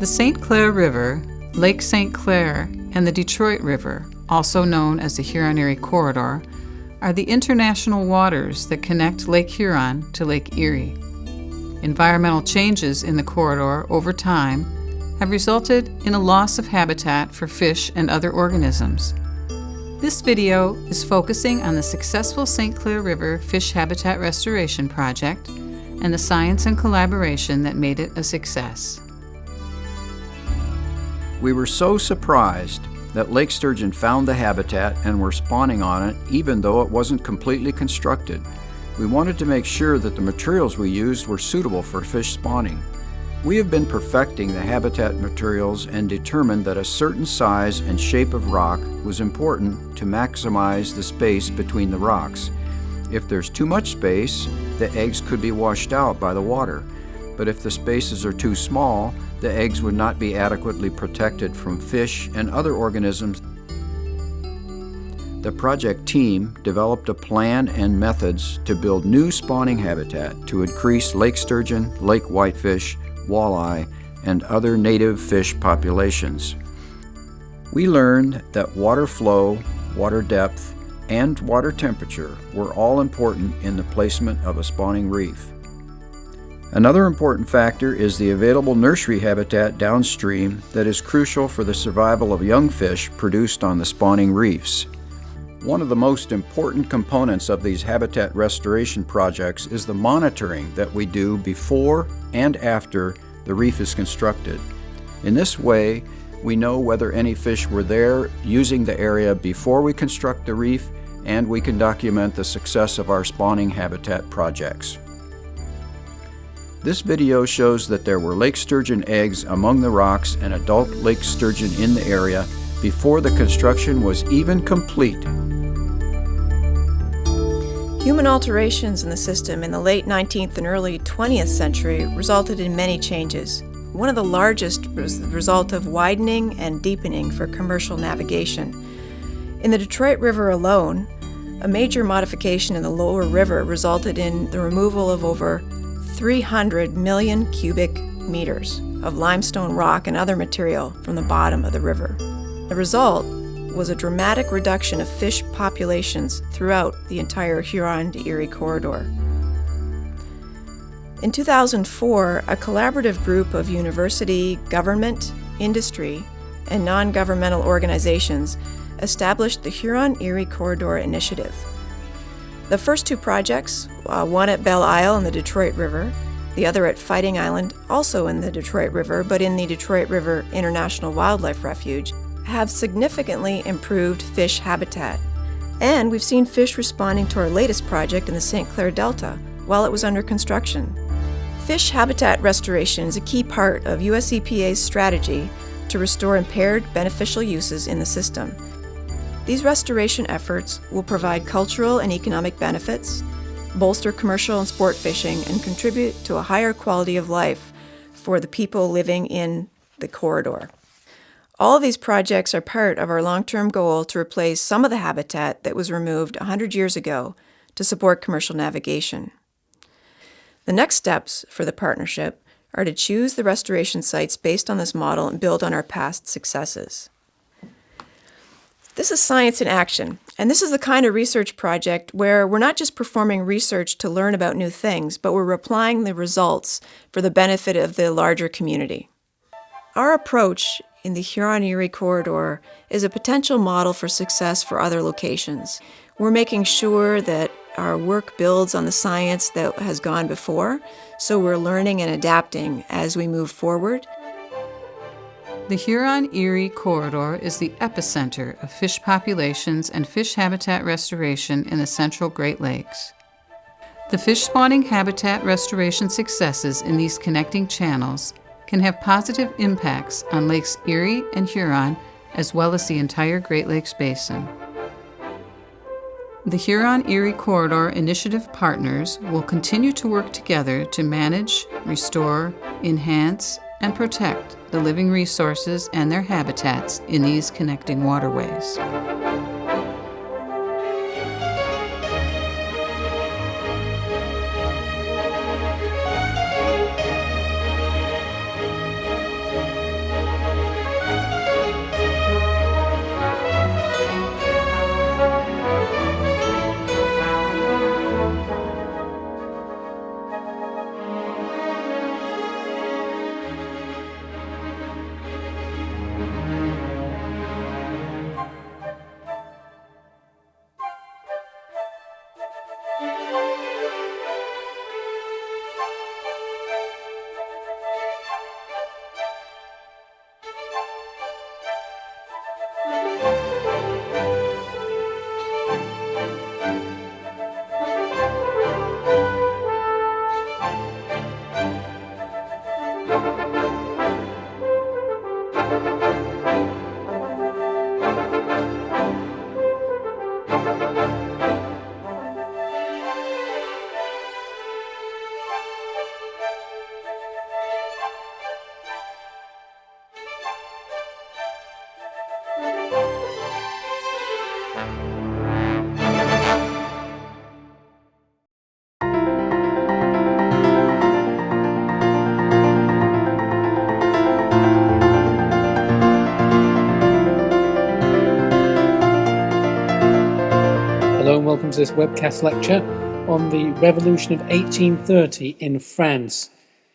The St. Clair River, Lake St. Clair, and the Detroit River, also known as the Huron-Erie Corridor, are the international waters that connect Lake Huron to Lake Erie. Environmental changes in the corridor over time have resulted in a loss of habitat for fish and other organisms. This video is focusing on the successful St. Clair River Fish Habitat Restoration Project and the science and collaboration that made it a success. We were so surprised that lake sturgeon found the habitat and were spawning on it even though it wasn't completely constructed. We wanted to make sure that the materials we used were suitable for fish spawning. We have been perfecting the habitat materials and determined that a certain size and shape of rock was important to maximize the space between the rocks. If there's too much space, the eggs could be washed out by the water. But if the spaces are too small, the eggs would not be adequately protected from fish and other organisms. The project team developed a plan and methods to build new spawning habitat to increase lake sturgeon, lake whitefish, walleye, and other native fish populations. We learned that water flow, water depth, and water temperature were all important in the placement of a spawning reef. Another important factor is the available nursery habitat downstream that is crucial for the survival of young fish produced on the spawning reefs. One of the most important components of these habitat restoration projects is the monitoring that we do before and after the reef is constructed. In this way, we know whether any fish were there using the area before we construct the reef, and we can document the success of our spawning habitat projects. This video shows that there were lake sturgeon eggs among the rocks and adult lake sturgeon in the area before the construction was even complete. Human alterations in the system in the late 19th and early 20th century resulted in many changes. One of the largest was the result of widening and deepening for commercial navigation. In the Detroit River alone, a major modification in the lower river resulted in the removal of over 300 million cubic meters of limestone rock and other material from the bottom of the river. The result was a dramatic reduction of fish populations throughout the entire Huron-Erie corridor. In 2004, a collaborative group of university, government, industry, and non-governmental organizations established the Huron-Erie Corridor Initiative. The first two projects, one at Belle Isle in the Detroit River, the other at Fighting Island, also in the Detroit River, but in the Detroit River International Wildlife Refuge, have significantly improved fish habitat. And we've seen fish responding to our latest project in the St. Clair Delta while it was under construction. Fish habitat restoration is a key part of US EPA's strategy to restore impaired beneficial uses in the system. These restoration efforts will provide cultural and economic benefits, bolster commercial and sport fishing, and contribute to a higher quality of life for the people living in the corridor. All of these projects are part of our long-term goal to replace some of the habitat that was removed 100 years ago to support commercial navigation. The next steps for the partnership are to choose the restoration sites based on this model and build on our past successes. This is science in action, and this is the kind of research project where we're not just performing research to learn about new things, but we're applying the results for the benefit of the larger community. Our approach in the Huron-Erie corridor is a potential model for success for other locations. We're making sure that our work builds on the science that has gone before, so we're learning and adapting as we move forward. The Huron-Erie corridor is the epicenter of fish populations and fish habitat restoration in the central Great Lakes. The fish spawning habitat restoration successes in these connecting channels can have positive impacts on Lakes Erie and Huron, as well as the entire Great Lakes Basin. The Huron-Erie Corridor Initiative partners will continue to work together to manage, restore, enhance, and protect the living resources and their habitats in these connecting waterways. to this webcast lecture on the Revolution of 1830 in France.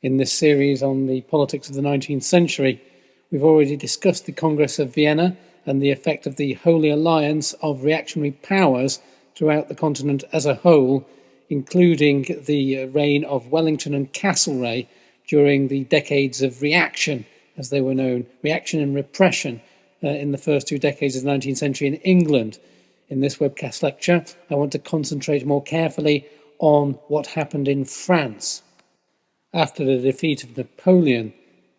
In this series on the politics of the 19th century, we've already discussed the Congress of Vienna and the effect of the Holy Alliance of reactionary powers throughout the continent as a whole, including the reign of Wellington and Castlereagh during the decades of reaction, as they were known, reaction and repression in the first 2 decades of the 19th century in England. In this webcast lecture, I want to concentrate more carefully on what happened in France. After the defeat of Napoleon,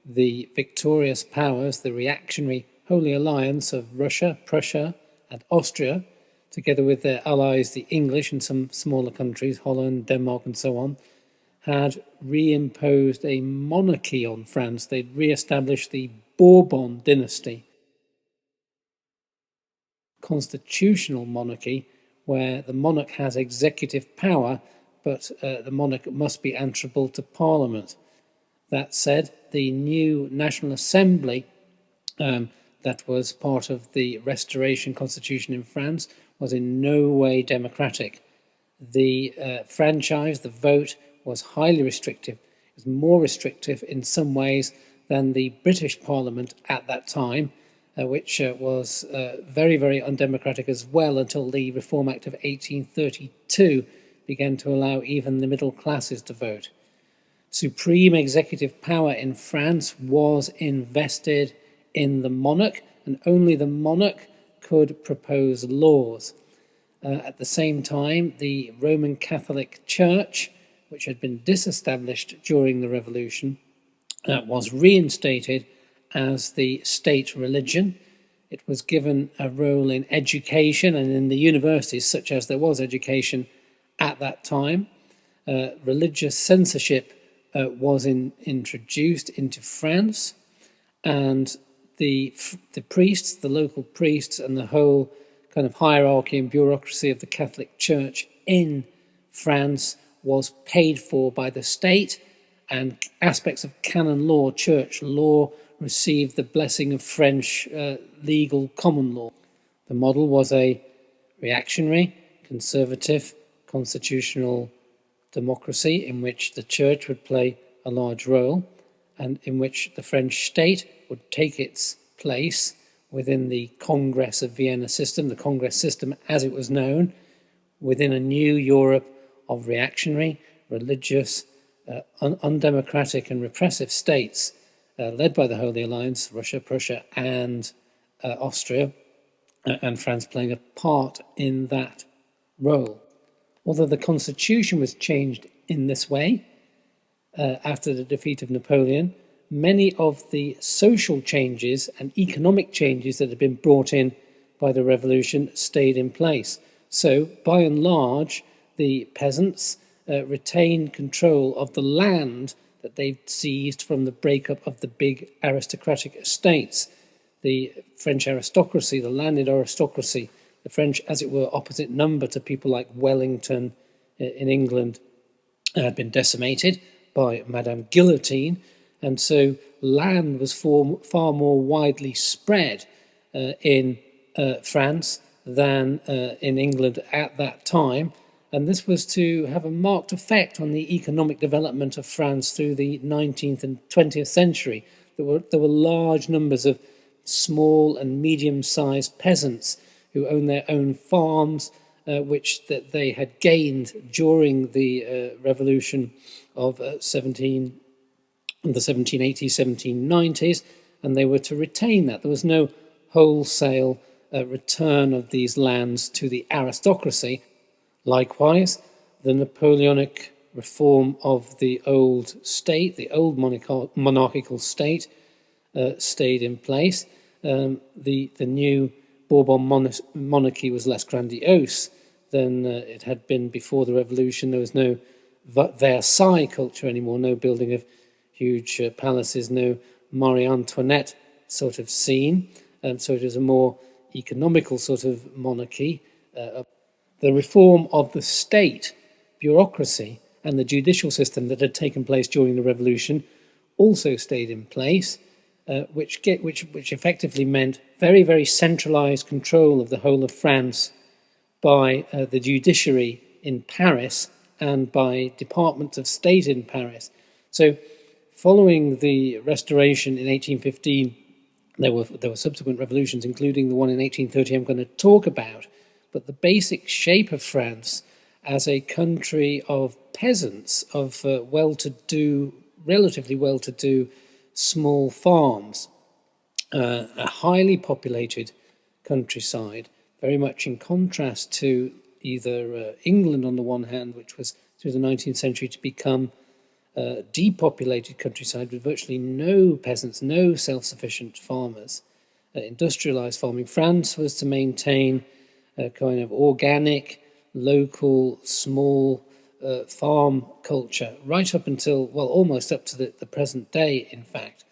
the victorious powers, the reactionary Holy Alliance of Russia, Prussia, and Austria, together with their allies, the English and some smaller countries, Holland, Denmark, and so on, had reimposed a monarchy on France. They'd re-established the Bourbon dynasty, constitutional monarchy, where the monarch has executive power, but the monarch must be answerable to Parliament. That said, the new National Assembly that was part of the Restoration Constitution in France was in no way democratic. The franchise, the vote, was highly restrictive. It was more restrictive in some ways than the British Parliament at that time, which was very, very undemocratic as well until the Reform Act of 1832 began to allow even the middle classes to vote. Supreme executive power in France was invested in the monarch, and only the monarch could propose laws. At the same time, the Roman Catholic Church, which had been disestablished during the Revolution, was reinstated as the state religion. It was given a role in education and in the universities, such as there was education at that time. Religious censorship was introduced into France, and the priests, the local priests, and the whole kind of hierarchy and bureaucracy of the Catholic Church in France was paid for by the state, and aspects of canon law, church law, received the blessing of French legal common law. The model was a reactionary, conservative, constitutional democracy in which the church would play a large role and in which the French state would take its place within the Congress of Vienna system, the Congress system as it was known, within a new Europe of reactionary, religious, undemocratic and repressive states led by the Holy Alliance, Russia, Prussia, and Austria, and France playing a part in that role. Although the constitution was changed in this way after the defeat of Napoleon, many of the social changes and economic changes that had been brought in by the revolution stayed in place. So, by and large, the peasants retained control of the land that they'd seized from the breakup of the big aristocratic estates. The French aristocracy, the landed aristocracy, the French, as it were, opposite number to people like Wellington in England, had been decimated by Madame Guillotine, and so land was far more widely spread in France than in England at that time. And this was to have a marked effect on the economic development of France through the 19th and 20th century. There were large numbers of small and medium-sized peasants who owned their own farms, which that they had gained during the revolution of the 1780s, 1790s, and they were to retain that. There was no wholesale return of these lands to the aristocracy. Likewise, the Napoleonic reform of the old state, the old monarchical state, stayed in place. The new Bourbon monarchy was less grandiose than it had been before the revolution. There was no Versailles culture anymore, no building of huge palaces, no Marie Antoinette sort of scene. So it was a more economical sort of monarchy. The reform of the state bureaucracy and the judicial system that had taken place during the revolution also stayed in place, which effectively meant very, very centralized control of the whole of France by the judiciary in Paris and by departments of state in Paris. So following the Restoration in 1815, there were subsequent revolutions, including the one in 1830 I'm going to talk about. But the basic shape of France as a country of peasants, of relatively well-to-do small farms, a highly populated countryside, very much in contrast to either England on the one hand, which was through the 19th century to become depopulated countryside with virtually no peasants, no self-sufficient farmers, industrialized farming. France was to maintain a kind of organic, local, small farm culture right up until, well, almost up to the present day, in fact.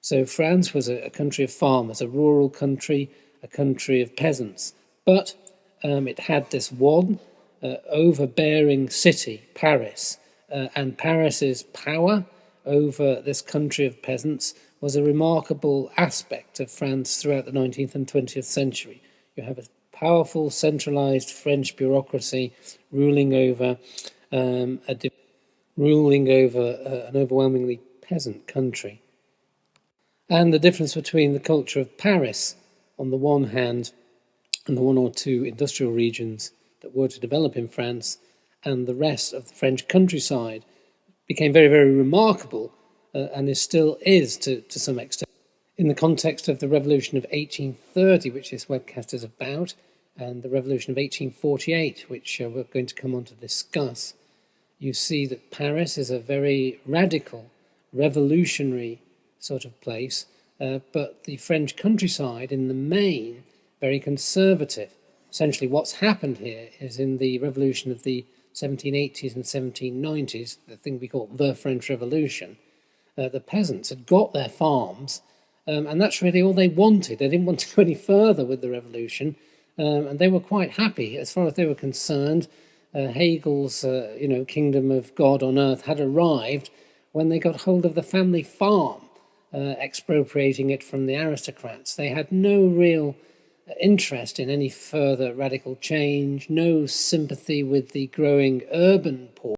So France was a country of farmers, a rural country, a country of peasants. But it had this one overbearing city, Paris, and Paris's power over this country of peasants was a remarkable aspect of France throughout the 19th and 20th century. You have a powerful, centralized French bureaucracy ruling over an overwhelmingly peasant country. And the difference between the culture of Paris on the one hand and the one or two industrial regions that were to develop in France and the rest of the French countryside became very, very remarkable and still is to some extent. In the context of the Revolution of 1830, which this webcast is about, and the Revolution of 1848, which we're going to come on to discuss, you see that Paris is a very radical, revolutionary sort of place, but the French countryside, in the main, very conservative. Essentially, what's happened here is in the revolution of the 1780s and 1790s, the thing we call the French Revolution, the peasants had got their farms, and that's really all they wanted. They didn't want to go any further with the revolution, and they were quite happy as far as they were concerned. Hegel's, kingdom of God on earth had arrived when they got hold of the family farm, expropriating it from the aristocrats. They had no real interest in any further radical change, no sympathy with the growing urban poor.